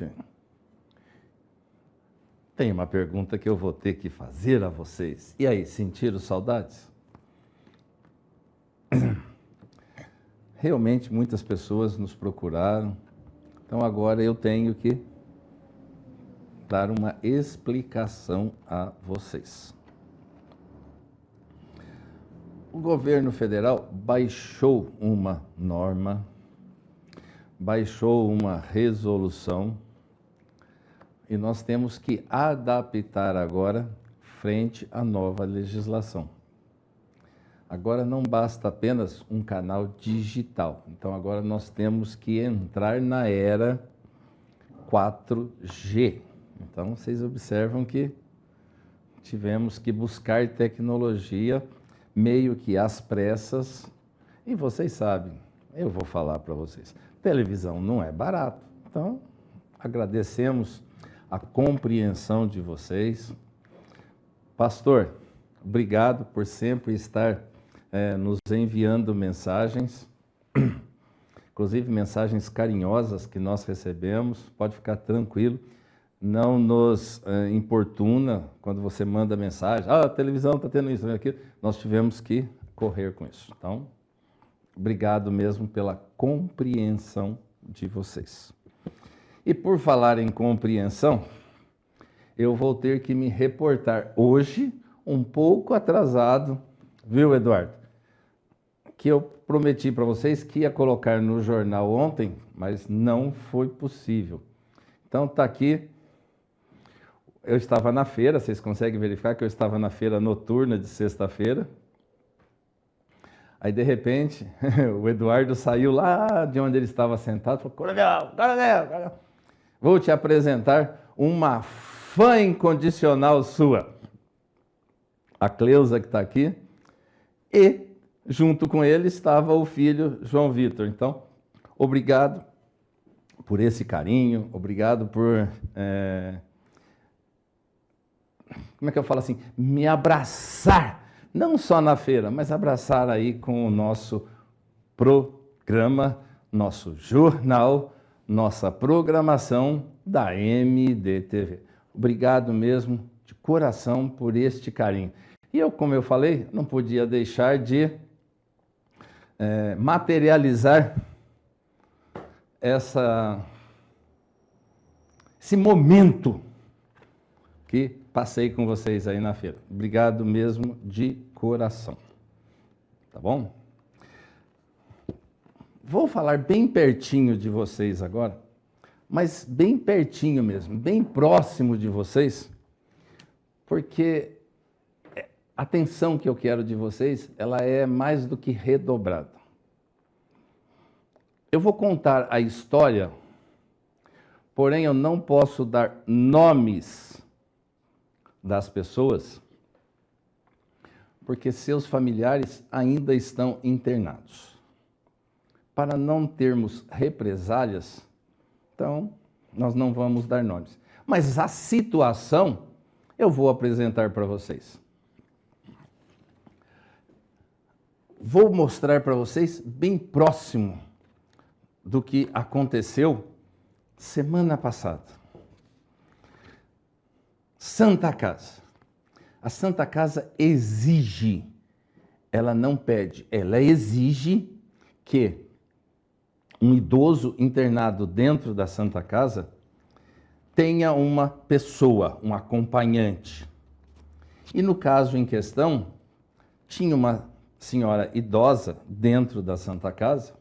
gente, tem uma pergunta que eu vou ter que fazer a vocês. E aí, sentiram saudades? Realmente, muitas pessoas nos procuraram. Então, agora eu tenho que dar uma explicação a vocês. O governo federal baixou uma norma, baixou uma resolução, e nós temos que adaptar agora frente à nova legislação. Agora não basta apenas um canal digital. Então agora nós temos que entrar na era 4G. Então vocês observam que tivemos que buscar tecnologia meio que às pressas. E vocês sabem, eu vou falar para vocês, televisão não é barato. Então agradecemos a compreensão de vocês. Pastor, obrigado por sempre estar nos enviando mensagens, inclusive mensagens carinhosas que nós recebemos. Pode ficar tranquilo, não nos importuna quando você manda mensagem, a televisão está tendo isso, aquilo. Nós tivemos que correr com isso. Então, obrigado mesmo pela compreensão de vocês. E por falar em compreensão, eu vou ter que me reportar hoje, um pouco atrasado, viu, Eduardo? Que eu prometi para vocês que ia colocar no jornal ontem, mas não foi possível. Então está aqui, eu estava na feira, vocês conseguem verificar que eu estava na feira noturna de sexta-feira. Aí, de repente, o Eduardo saiu lá de onde ele estava sentado e falou: Coronel, vou te apresentar uma fã incondicional sua. A Cleusa, que está aqui, e junto com ele estava o filho João Vitor. Então, obrigado por esse carinho, obrigado por, como é que eu falo assim, me abraçar, não só na feira, mas abraçar aí com o nosso programa, nosso jornal, nossa programação da MDTV. Obrigado mesmo, de coração, por este carinho. E eu, como eu falei, não podia deixar de materializar esse momento que passei com vocês aí na feira. Obrigado mesmo de coração. Tá bom? Vou falar bem pertinho de vocês agora, mas bem pertinho mesmo, bem próximo de vocês, porque a atenção que eu quero de vocês, ela é mais do que redobrada. Eu vou contar a história, porém eu não posso dar nomes das pessoas, porque seus familiares ainda estão internados. Para não termos represálias, então nós não vamos dar nomes. Mas a situação eu vou apresentar para vocês. Vou mostrar para vocês bem próximo do que aconteceu semana passada. Santa Casa. A Santa Casa exige, ela não pede, ela exige que um idoso internado dentro da Santa Casa tenha uma pessoa, um acompanhante. E no caso em questão, tinha uma senhora idosa dentro da Santa Casa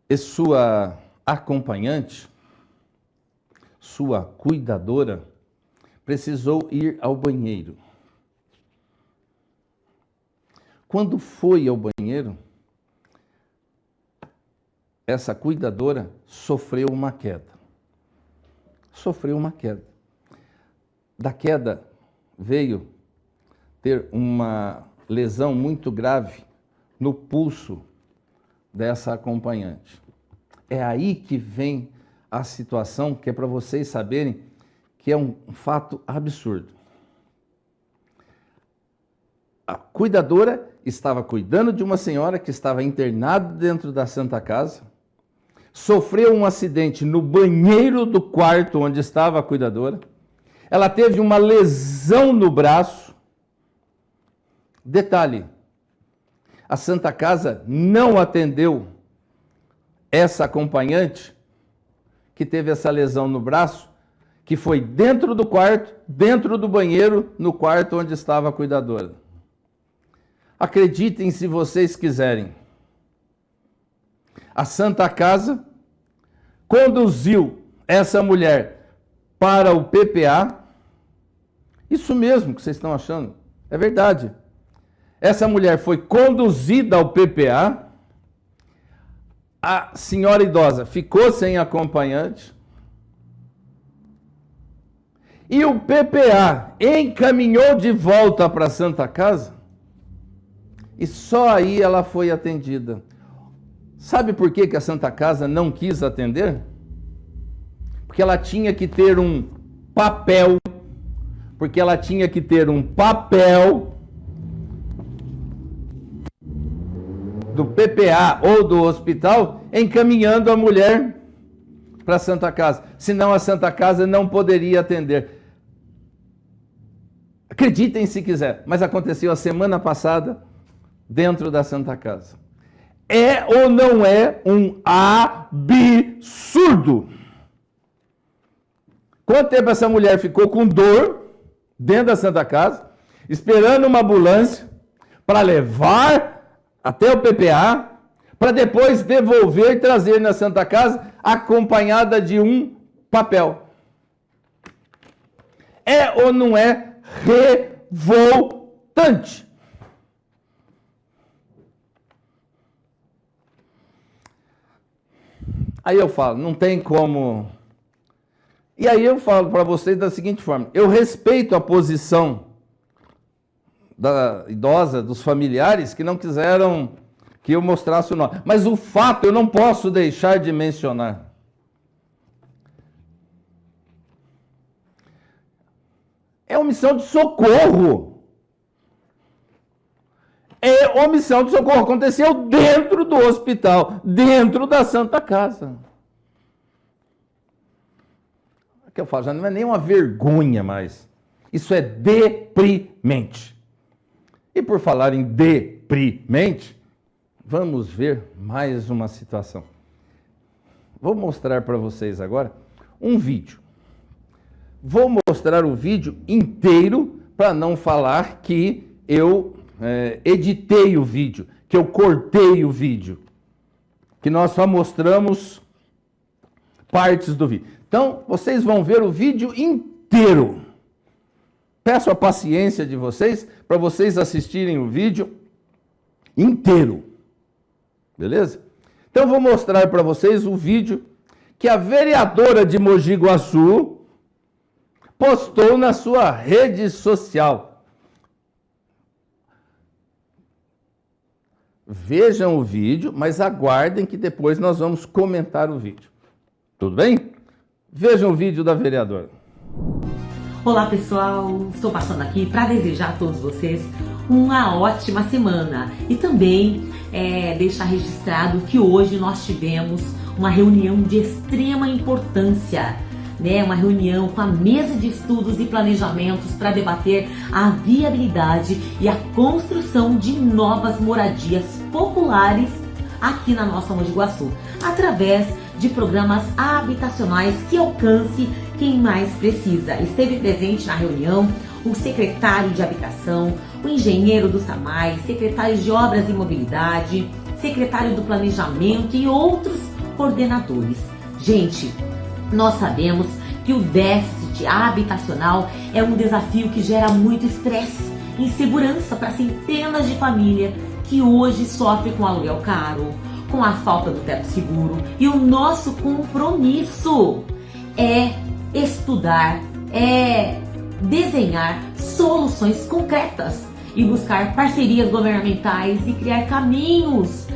e sua acompanhante, sua cuidadora, precisou ir ao banheiro. Quando foi ao banheiro, essa cuidadora sofreu uma queda. Sofreu uma queda. Da queda veio ter uma lesão muito grave no pulso dessa acompanhante. É aí que vem a situação que é para vocês saberem que é um fato absurdo. A cuidadora estava cuidando de uma senhora que estava internada dentro da Santa Casa, sofreu um acidente no banheiro do quarto onde estava a cuidadora. Ela teve uma lesão no braço. Detalhe, a Santa Casa não atendeu essa acompanhante que teve essa lesão no braço, que foi dentro do quarto, dentro do banheiro, no quarto onde estava a cuidadora. Acreditem se vocês quiserem. A Santa Casa conduziu essa mulher para o PPA. Isso mesmo que vocês estão achando, é verdade. Essa mulher foi conduzida ao PPA. A senhora idosa ficou sem acompanhante. E o PPA encaminhou de volta para a Santa Casa. E só aí ela foi atendida. Sabe por que a Santa Casa não quis atender? Porque ela tinha que ter um papel. Porque ela tinha que ter um papel do PPA ou do hospital encaminhando a mulher para a Santa Casa. Senão a Santa Casa não poderia atender. Acreditem se quiser, mas aconteceu a semana passada dentro da Santa Casa. É ou não é um absurdo? Quanto tempo essa mulher ficou com dor dentro da Santa Casa, esperando uma ambulância para levar até o PPA, para depois devolver e trazer na Santa Casa acompanhada de um papel? É ou não é revoltante? Aí eu falo, não tem como. E aí eu falo para vocês da seguinte forma: eu respeito a posição da idosa, dos familiares que não quiseram que eu mostrasse o nome. Mas o fato eu não posso deixar de mencionar. É omissão de socorro. É omissão de socorro. Aconteceu dentro do hospital, dentro da Santa Casa. O que eu falo, já não é nem uma vergonha mais. Isso é deprimente. E por falar em deprimente, vamos ver mais uma situação. Vou mostrar para vocês agora um vídeo. Vou mostrar o vídeo inteiro para não falar que eu editei o vídeo, que eu cortei o vídeo, que nós só mostramos partes do vídeo. Então, vocês vão ver o vídeo inteiro. Peço a paciência de vocês para vocês assistirem o vídeo inteiro. Beleza? Então, vou mostrar para vocês o vídeo que a vereadora de Mogi Guaçu postou na sua rede social. Vejam o vídeo, mas aguardem que depois nós vamos comentar o vídeo. Tudo bem? Vejam o vídeo da vereadora. Olá pessoal, estou passando aqui para desejar a todos vocês uma ótima semana e também deixar registrado que hoje nós tivemos uma reunião de extrema importância, uma reunião com a mesa de estudos e planejamentos para debater a viabilidade e a construção de novas moradias populares aqui na nossa Mogi Guaçu, através de programas habitacionais que alcance quem mais precisa. Esteve presente na reunião o secretário de Habitação, o engenheiro do SAMAI, secretário de Obras e Mobilidade, secretário do Planejamento e outros coordenadores. Gente, nós sabemos que o déficit habitacional é um desafio que gera muito estresse e insegurança para centenas de famílias que hoje sofrem com aluguel caro, com a falta do teto seguro. E o nosso compromisso é estudar, é desenhar soluções concretas e buscar parcerias governamentais e criar caminhos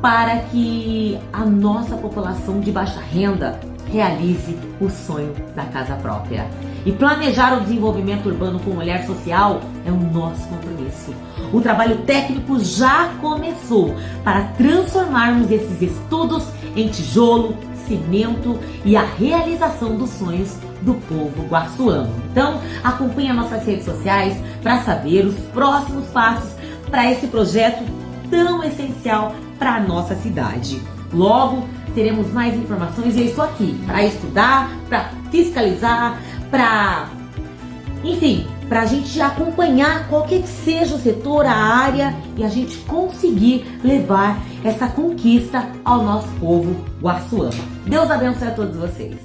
para que a nossa população de baixa renda realize o sonho da casa própria. E planejar o desenvolvimento urbano com olhar social é o nosso compromisso. O trabalho técnico já começou para transformarmos esses estudos em tijolo, cimento e a realização dos sonhos do povo guaçuano. Então, acompanhe as nossas redes sociais para saber os próximos passos para esse projeto tão essencial para a nossa cidade. Logo, teremos mais informações e eu estou aqui para estudar, para fiscalizar, enfim, para a gente acompanhar qualquer que seja o setor, a área e a gente conseguir levar essa conquista ao nosso povo guaçuano. Deus abençoe a todos vocês.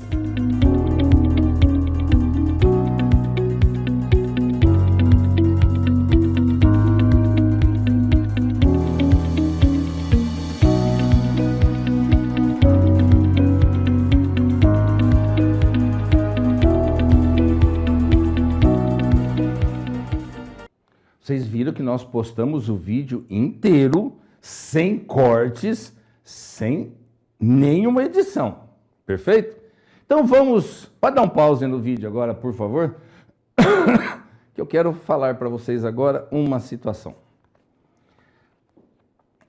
Vocês viram que nós postamos o vídeo inteiro, sem cortes, sem nenhuma edição. Perfeito? Então vamos... Pode dar um pause no vídeo agora, por favor? Que eu quero falar para vocês agora uma situação.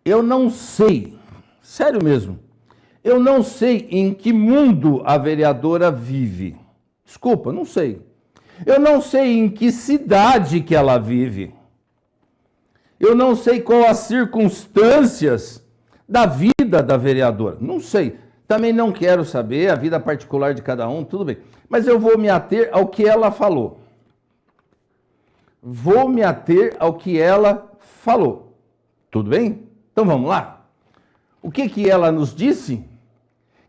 Eu não sei, sério mesmo, eu não sei em que mundo a vereadora vive. Desculpa, não sei. Eu não sei em que cidade que ela vive. Eu não sei quais as circunstâncias da vida da vereadora. Não sei. Também não quero saber a vida particular de cada um, tudo bem. Mas eu vou me ater ao que ela falou. Vou me ater ao que ela falou. Tudo bem? Então vamos lá. O que ela nos disse?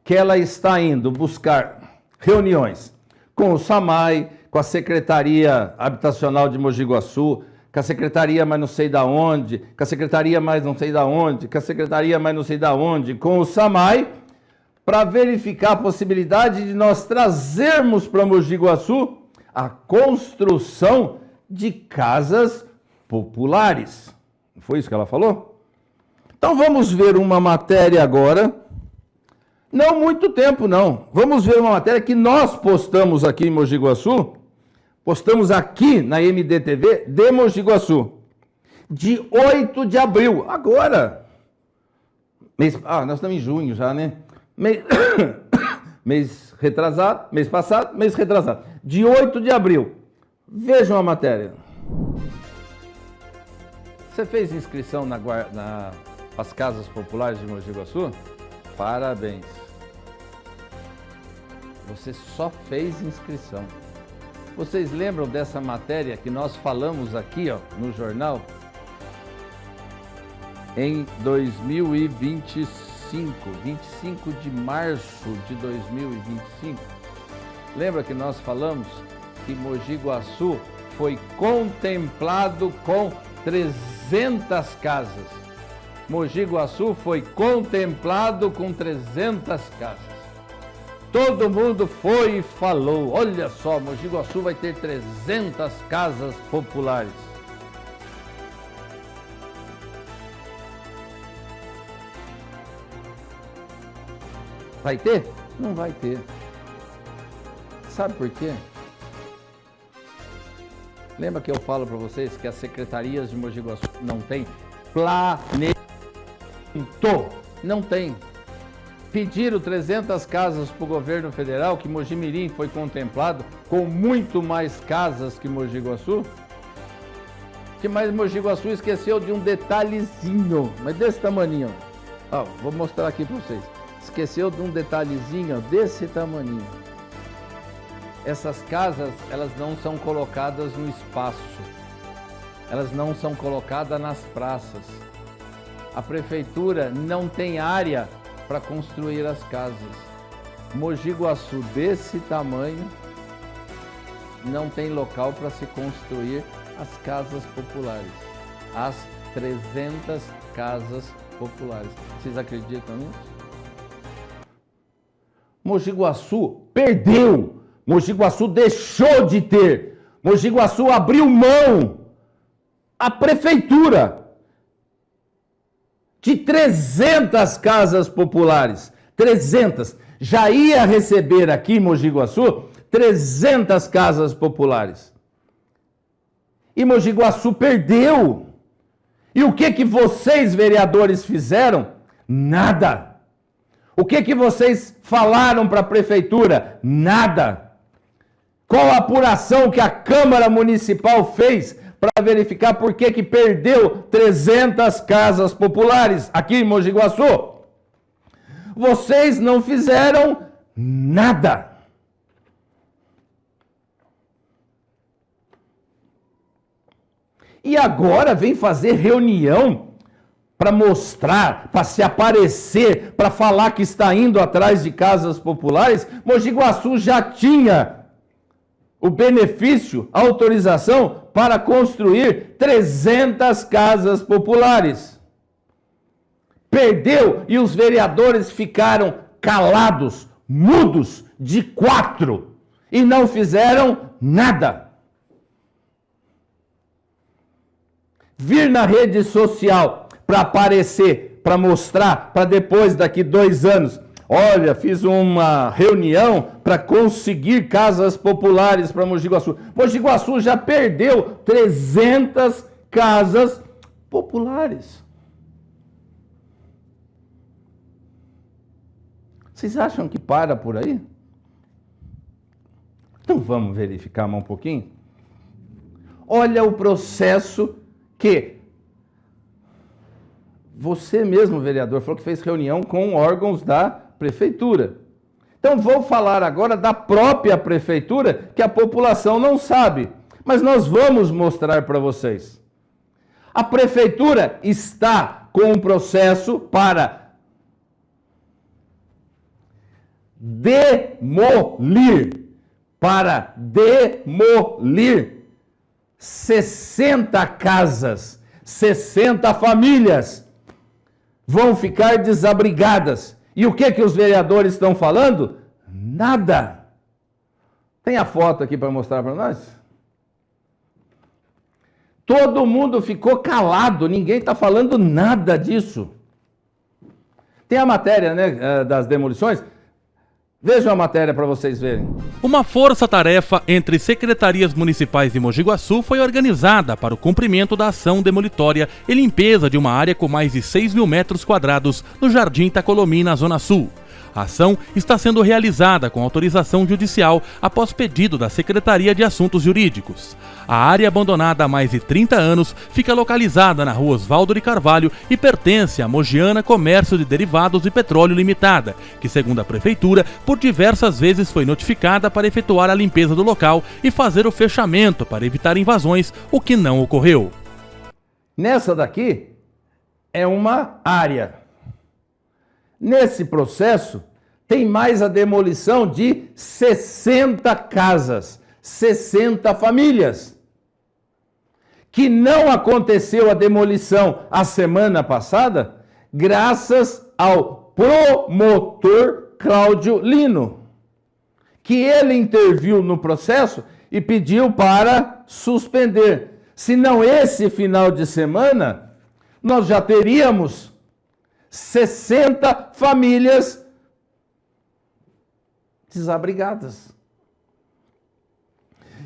Que ela está indo buscar reuniões com o SAMAI, com a Secretaria Habitacional de Mogi Guaçu, com a secretaria mais não sei da onde, com a secretaria mais não sei da onde, com a secretaria mais não sei da onde, com o SAMAI, para verificar a possibilidade de nós trazermos para Mogi Guaçu a construção de casas populares. Não foi isso que ela falou? Então vamos ver uma matéria agora, não muito tempo não, vamos ver uma matéria que nós postamos aqui em Mogi Guaçu, postamos aqui na MDTV de Mogi Guaçu, de 8 de abril, agora. Nós estamos em junho já, né? Mês retrasado, mês passado, mês retrasado. De 8 de abril. Vejam a matéria. Você fez inscrição nas casas populares de Mogi Guaçu? Parabéns. Você só fez inscrição. Vocês lembram dessa matéria que nós falamos aqui, ó, no jornal? Em 2025, 25 de março de 2025. Lembra que nós falamos que Mogi Guaçu foi contemplado com 300 casas. Mogi Guaçu foi contemplado com 300 casas. Todo mundo foi e falou, olha só, Mogi Guaçu vai ter 300 casas populares. Vai ter? Não vai ter. Sabe por quê? Lembra que eu falo para vocês que as secretarias de Mogi Guaçu não tem planejamento? Não tem. Pediram 300 casas para o governo federal, que Mogi Mirim foi contemplado com muito mais casas que Mogi Guaçu. Que mais Mogi Guaçu esqueceu de um detalhezinho, mas desse tamaninho. Ó, vou mostrar aqui para vocês. Esqueceu de um detalhezinho desse tamaninho. Essas casas, elas não são colocadas no espaço. Elas não são colocadas nas praças. A prefeitura não tem área para construir as casas. Mogi Guaçu desse tamanho não tem local para se construir as casas populares. As 300 casas populares. Vocês acreditam nisso? Mogi Guaçu perdeu. Mogi Guaçu deixou de ter. Mogi Guaçu abriu mão. A prefeitura de 300 casas populares. 300. já ia receber aqui em Mogi Guaçu 300 casas populares. E Mogi Guaçu perdeu. E o que vocês, vereadores, fizeram? Nada. O que vocês falaram para a prefeitura? Nada. Qual a apuração que a Câmara Municipal fez para verificar por que perdeu 300 casas populares aqui em Mogi Guaçu? Vocês não fizeram nada. E agora vem fazer reunião para mostrar, para se aparecer, para falar que está indo atrás de casas populares. Mogi Guaçu já tinha o benefício, a autorização para construir 300 casas populares. Perdeu e os vereadores ficaram calados, mudos, de 4, e não fizeram nada. Vir na rede social para aparecer, para mostrar, para depois, daqui 2 anos, olha, fiz uma reunião para conseguir casas populares para Mogi Guaçu. Mogi Guaçu já perdeu 300 casas populares. Vocês acham que para por aí? Então vamos verificar mais um pouquinho? Olha o processo que você mesmo, vereador, falou que fez reunião com órgãos da prefeitura. Então vou falar agora da própria prefeitura, que a população não sabe, mas nós vamos mostrar para vocês. A prefeitura está com um processo para demolir 60 casas, 60 famílias vão ficar desabrigadas. E o que os vereadores estão falando? Nada. Tem a foto aqui para mostrar para nós? Todo mundo ficou calado, ninguém está falando nada disso. Tem a matéria, né, das demolições. Vejam a matéria para vocês verem. Uma força-tarefa entre secretarias municipais de Mogi Guaçu foi organizada para o cumprimento da ação demolitória e limpeza de uma área com mais de 6 mil metros quadrados no Jardim Itacolomi, na Zona Sul. A ação está sendo realizada com autorização judicial após pedido da Secretaria de Assuntos Jurídicos. A área, abandonada há mais de 30 anos, fica localizada na rua Osvaldo de Carvalho e pertence à Mogiana Comércio de Derivados de Petróleo Limitada, que, segundo a Prefeitura, por diversas vezes foi notificada para efetuar a limpeza do local e fazer o fechamento para evitar invasões, o que não ocorreu. Nessa daqui é uma área. Nesse processo, tem mais a demolição de 60 casas, 60 famílias. Que não aconteceu a demolição a semana passada, graças ao promotor Cláudio Lino, que ele interviu no processo e pediu para suspender. Senão, esse final de semana, nós já teríamos 60 famílias desabrigadas.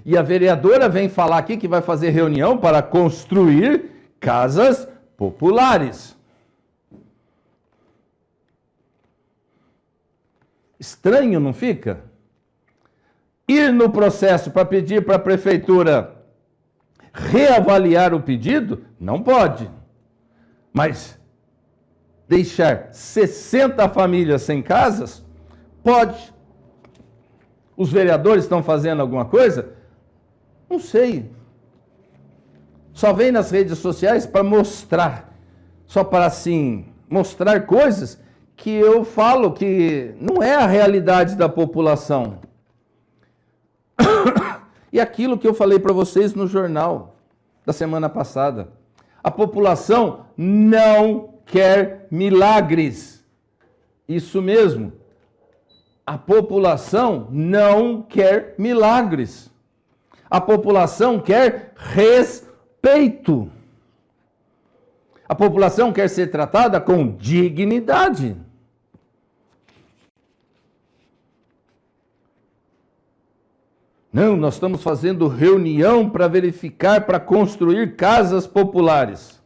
E a vereadora vem falar aqui que vai fazer reunião para construir casas populares. Estranho, não fica? Ir no processo para pedir para a prefeitura reavaliar o pedido, não pode. Mas deixar 60 famílias sem casas, pode. Os vereadores estão fazendo alguma coisa? Não sei. Só vem nas redes sociais para mostrar. Só para, assim, mostrar coisas que eu falo que não é a realidade da população. E aquilo que eu falei para vocês no jornal da semana passada. A população não quer milagres. Isso mesmo. A população não quer milagres. A população quer respeito. A população quer ser tratada com dignidade. Não, nós estamos fazendo reunião para verificar, para construir casas populares.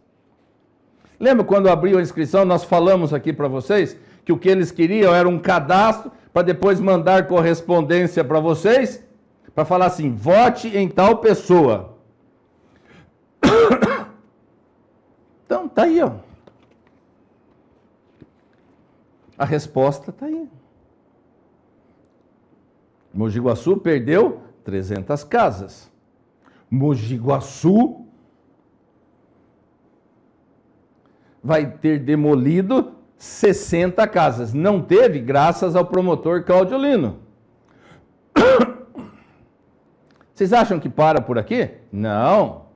Lembra quando abriu a inscrição, nós falamos aqui para vocês que o que eles queriam era um cadastro para depois mandar correspondência para vocês, para falar assim, vote em tal pessoa. Então, tá aí, ó. A resposta tá aí. Mogi Guaçu perdeu 300 casas. Mogi Guaçu vai ter demolido 60 casas. Não teve, graças ao promotor Cláudio Lino. Vocês acham que para por aqui? Não.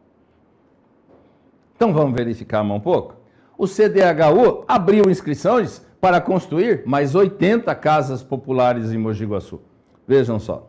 Então vamos verificar um pouco. O CDHU abriu inscrições para construir mais 80 casas populares em Mogi Guaçu. Vejam só.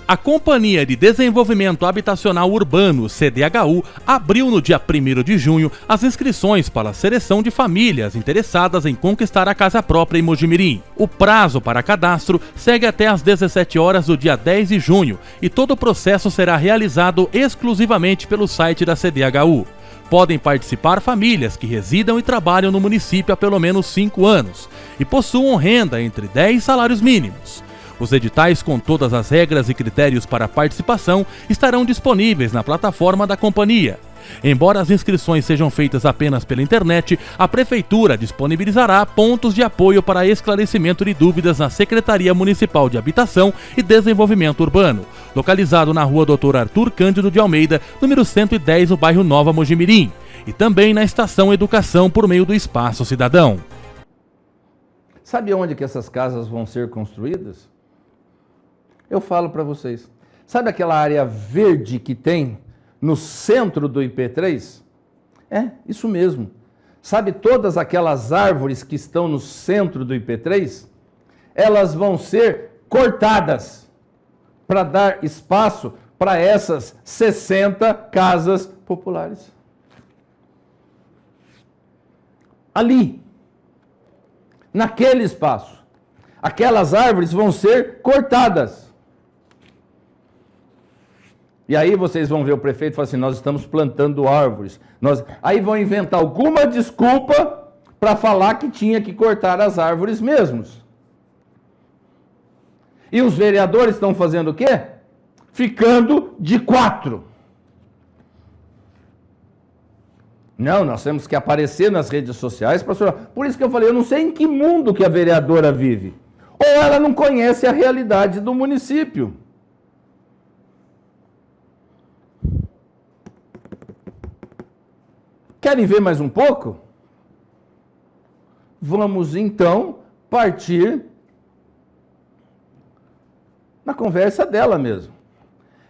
A Companhia de Desenvolvimento Habitacional Urbano, CDHU, abriu no dia 1º de junho as inscrições para a seleção de famílias interessadas em conquistar a casa própria em Mojimirim. O prazo para cadastro segue até às 17 horas do dia 10 de junho e todo o processo será realizado exclusivamente pelo site da CDHU. Podem participar famílias que residam e trabalham no município há pelo menos 5 anos e possuam renda entre 10 salários mínimos. Os editais com todas as regras e critérios para participação estarão disponíveis na plataforma da companhia. Embora as inscrições sejam feitas apenas pela internet, a Prefeitura disponibilizará pontos de apoio para esclarecimento de dúvidas na Secretaria Municipal de Habitação e Desenvolvimento Urbano, localizado na Rua Dr. Arthur Cândido de Almeida, número 110, no bairro Nova Mojimirim, e também na Estação Educação por meio do Espaço Cidadão. Sabe onde que essas casas vão ser construídas? Eu falo para vocês. Sabe aquela área verde que tem no centro do IP3? É, isso mesmo. Sabe todas aquelas árvores que estão no centro do IP3? Elas vão ser cortadas para dar espaço para essas 60 casas populares. Ali, naquele espaço, aquelas árvores vão ser cortadas. E aí vocês vão ver o prefeito falar assim, nós estamos plantando árvores. Aí vão inventar alguma desculpa para falar que tinha que cortar as árvores mesmos. E os vereadores estão fazendo o quê? Ficando de 4. Não, nós temos que aparecer nas redes sociais para... Por isso que eu falei, eu não sei em que mundo que a vereadora vive. Ou ela não conhece a realidade do município. Querem ver mais um pouco? Vamos então partir na conversa dela mesmo.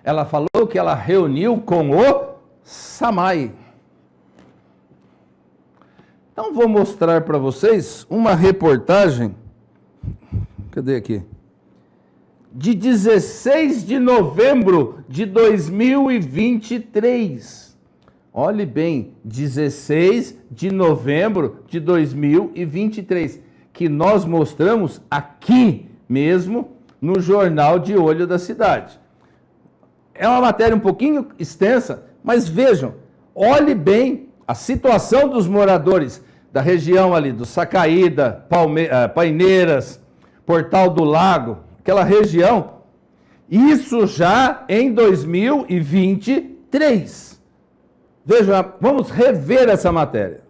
Ela falou que ela reuniu com o SAMAI. Então vou mostrar para vocês uma reportagem, cadê aqui? De 16 de novembro de 2023. Olhe bem, 16 de novembro de 2023, que nós mostramos aqui mesmo no Jornal de Olho da Cidade. É uma matéria um pouquinho extensa, mas vejam, olhe bem a situação dos moradores da região ali, do Sacaída, Paineiras, Portal do Lago, aquela região, isso já em 2023. Veja, vamos rever essa matéria.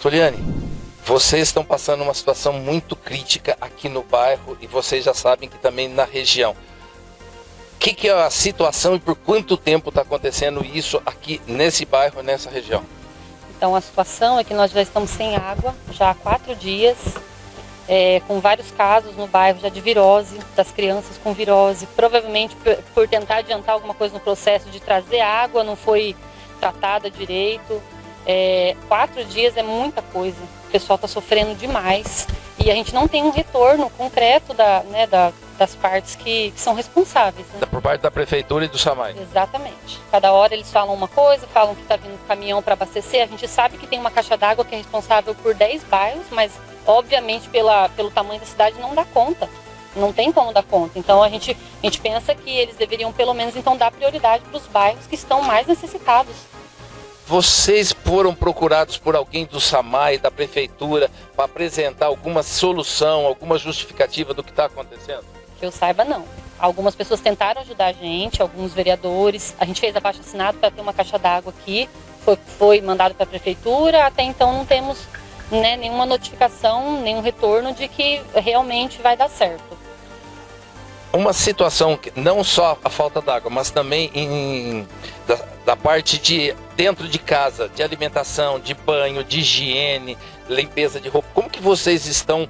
Tuliane, vocês estão passando uma situação muito crítica aqui no bairro e vocês já sabem que também na região. O que é a situação e por quanto tempo está acontecendo isso aqui nesse bairro, nessa região? Então a situação é que nós já estamos sem água já há 4 dias, com vários casos no bairro já de virose, das crianças com virose, provavelmente por tentar adiantar alguma coisa no processo de trazer água, não foi tratada direito. 4 dias é muita coisa, o pessoal está sofrendo demais e a gente não tem um retorno concreto das partes que são responsáveis. Né? Por parte da prefeitura e do SAMAI. Exatamente. Cada hora eles falam uma coisa, falam que está vindo um caminhão para abastecer, a gente sabe que tem uma caixa d'água que é responsável por 10 bairros, mas obviamente pelo tamanho da cidade não dá conta. Não tem como dar conta. Então a gente pensa que eles deveriam pelo menos então dar prioridade para os bairros que estão mais necessitados. Vocês foram procurados por alguém do SAMAI, da prefeitura, para apresentar alguma solução, alguma justificativa do que está acontecendo? Que eu saiba, não. Algumas pessoas tentaram ajudar a gente, alguns vereadores. A gente fez abaixo-assinado para ter uma caixa d'água aqui. Foi mandado para a prefeitura. Até então não temos, né, nenhuma notificação, nenhum retorno de que realmente vai dar certo. Uma situação que não só a falta d'água, mas também da parte de dentro de casa, de alimentação, de banho, de higiene, limpeza de roupa. Como que vocês estão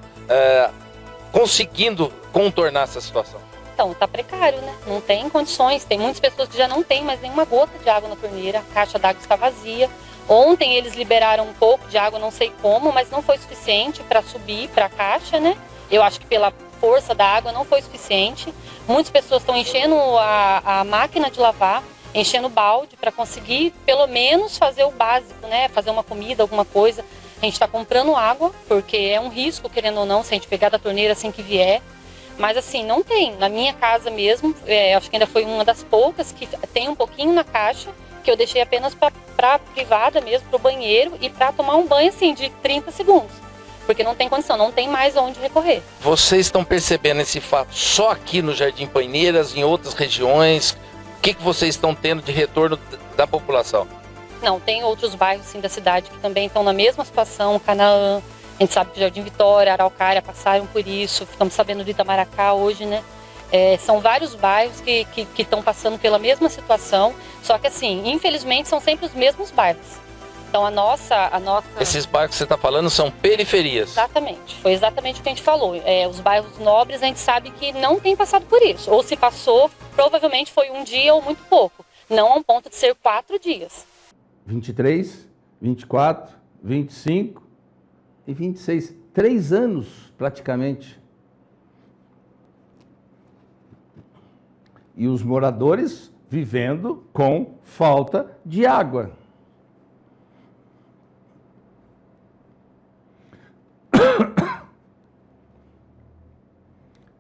conseguindo contornar essa situação? Então, tá precário, né? Não tem condições. Tem muitas pessoas que já não tem mais nenhuma gota de água na torneira. A caixa d'água está vazia. Ontem eles liberaram um pouco de água, não sei como, mas não foi suficiente para subir para a caixa, né? Eu acho que pela força da água não foi suficiente. Muitas pessoas estão enchendo a máquina de lavar, enchendo o balde para conseguir pelo menos fazer o básico, né? Fazer uma comida, alguma coisa. A gente está comprando água, porque é um risco, querendo ou não, se a gente pegar da torneira assim que vier. Mas assim, não tem. Na minha casa mesmo, acho que ainda foi uma das poucas que tem um pouquinho na caixa, que eu deixei apenas para privada mesmo, para o banheiro e para tomar um banho assim de 30 segundos. Porque não tem condição, não tem mais onde recorrer. Vocês estão percebendo esse fato só aqui no Jardim Paineiras, em outras regiões? O que vocês estão tendo de retorno da população? Não, tem outros bairros sim, da cidade que também estão na mesma situação, Canaã, a gente sabe que Jardim Vitória, Araucária passaram por isso, ficamos sabendo de Itamaracá hoje, né? São vários bairros que estão passando pela mesma situação, só que assim, infelizmente são sempre os mesmos bairros. Então a nossa... Esses bairros que você está falando são periferias? Exatamente, foi exatamente o que a gente falou. Os bairros nobres a gente sabe que não tem passado por isso, ou se passou, provavelmente foi um dia ou muito pouco, não a um ponto de ser 4 dias. 23, 24, 25 e 26, 3 anos praticamente. E os moradores vivendo com falta de água.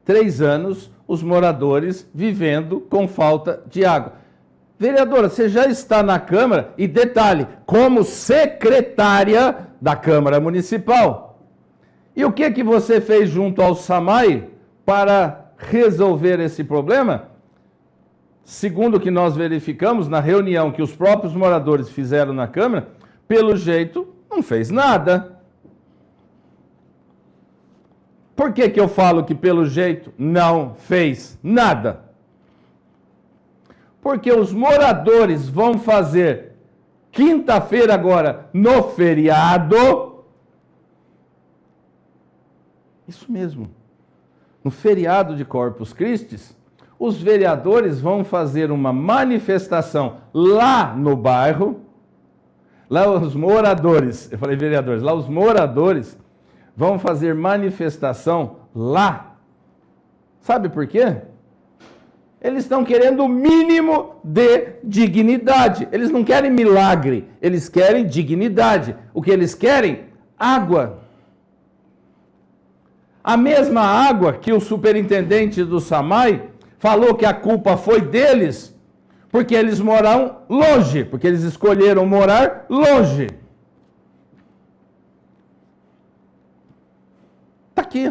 Três anos, os moradores vivendo com falta de água. Vereadora, você já está na Câmara e, detalhe, como secretária da Câmara Municipal. E o que você fez junto ao SAMAI para resolver esse problema? Segundo o que nós verificamos na reunião que os próprios moradores fizeram na Câmara, pelo jeito, não fez nada. Por que eu falo que pelo jeito não fez nada? Porque os moradores vão fazer quinta-feira agora, no feriado, isso mesmo, no feriado de Corpus Christi, os vereadores vão fazer uma manifestação lá no bairro, lá os moradores, eu falei vereadores, lá os moradores vão fazer manifestação lá. Sabe por quê? Eles estão querendo o mínimo de dignidade. Eles não querem milagre, eles querem dignidade. O que eles querem? Água. A mesma água que o superintendente do SAMAI falou que a culpa foi deles, porque eles moram longe, porque eles escolheram morar longe. Está aqui.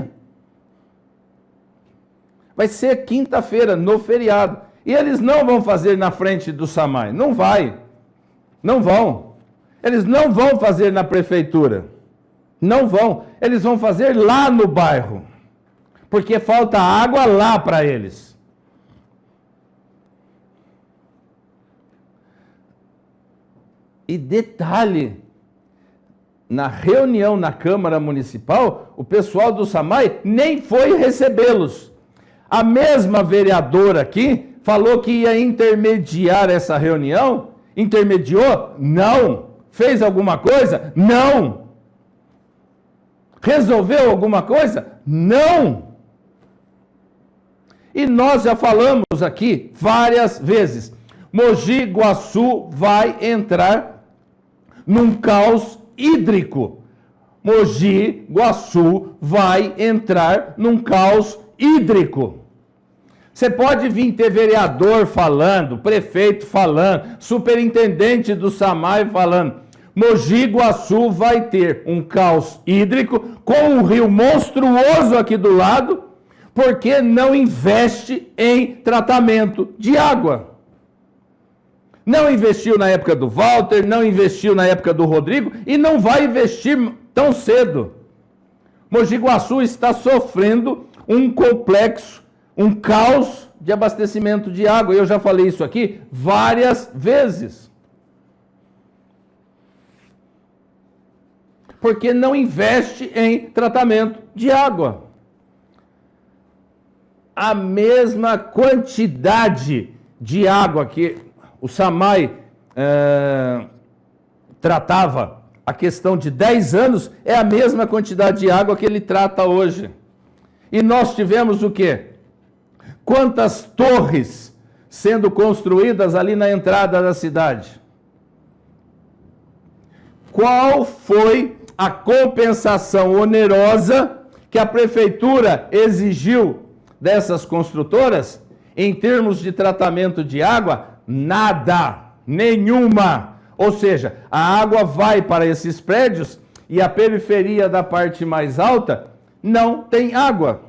Vai ser quinta-feira, no feriado. E eles não vão fazer na frente do SAMAI. Não vai. Não vão. Eles não vão fazer na prefeitura. Não vão. Eles vão fazer lá no bairro. Porque falta água lá para eles. E detalhe, na reunião na Câmara Municipal, o pessoal do SAMAI nem foi recebê-los. A mesma vereadora aqui falou que ia intermediar essa reunião. Intermediou? Não. Fez alguma coisa? Não. Resolveu alguma coisa? Não. E nós já falamos aqui várias vezes. Mogi Guaçu vai entrar num caos hídrico. Mogi Guaçu vai entrar num caos hídrico. Você pode vir ter vereador falando, prefeito falando, superintendente do SAMAI falando. Mogi Guaçu vai ter um caos hídrico com um rio monstruoso aqui do lado, porque não investe em tratamento de água. Não investiu na época do Walter, não investiu na época do Rodrigo e não vai investir tão cedo. Mogi Guaçu está sofrendo um complexo, um caos de abastecimento de água. Eu já falei isso aqui várias vezes. Porque não investe em tratamento de água. A mesma quantidade de água que o SAMAI tratava a questão de 10 anos, é a mesma quantidade de água que ele trata hoje. E nós tivemos o quê? Quantas torres sendo construídas ali na entrada da cidade? Qual foi a compensação onerosa que a prefeitura exigiu dessas construtoras em termos de tratamento de água? Nada, nenhuma. Ou seja, a água vai para esses prédios e a periferia da parte mais alta não tem água.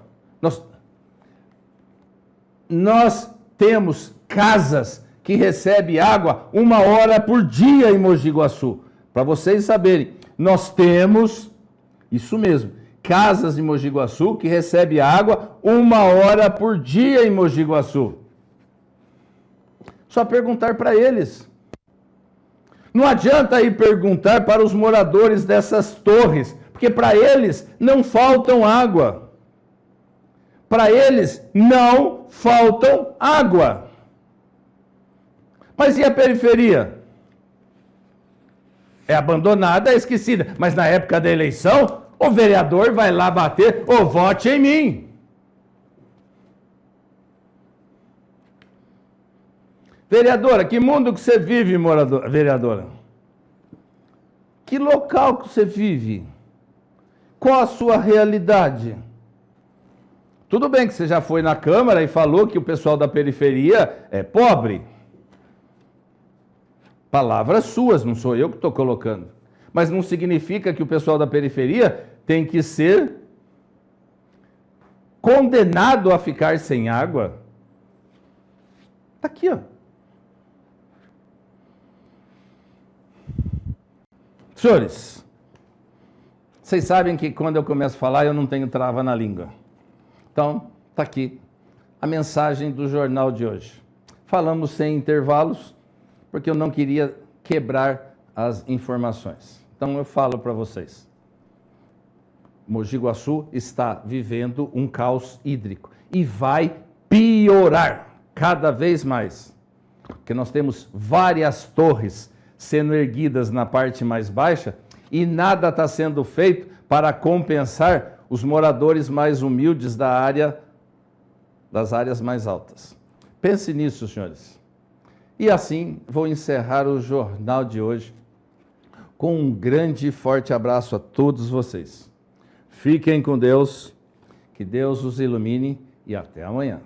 Nós temos casas que recebem água 1 hora por dia em Mogi Guaçu. Para vocês saberem, nós temos, isso mesmo, casas em Mogi Guaçu que recebem água 1 hora por dia em Mogi Guaçu. Só perguntar para eles. Não adianta ir perguntar para os moradores dessas torres, porque para eles não faltam água. Para eles não faltam água. Mas e a periferia? É abandonada, é esquecida. Mas na época da eleição, o vereador vai lá bater, vote em mim. Vereadora, que mundo que você vive, vereadora? Que local que você vive? Qual a sua realidade? Tudo bem que você já foi na Câmara e falou que o pessoal da periferia é pobre. Palavras suas, não sou eu que estou colocando. Mas não significa que o pessoal da periferia tem que ser condenado a ficar sem água. Está aqui, ó. Senhores, vocês sabem que quando eu começo a falar eu não tenho trava na língua. Então, está aqui a mensagem do jornal de hoje. Falamos sem intervalos, porque eu não queria quebrar as informações. Então eu falo para vocês. Mogi Guaçu está vivendo um caos hídrico e vai piorar cada vez mais. Porque nós temos várias torres sendo erguidas na parte mais baixa e nada está sendo feito para compensar os moradores mais humildes das áreas mais altas. Pense nisso, senhores. E assim, vou encerrar o jornal de hoje com um grande e forte abraço a todos vocês. Fiquem com Deus, que Deus os ilumine e até amanhã.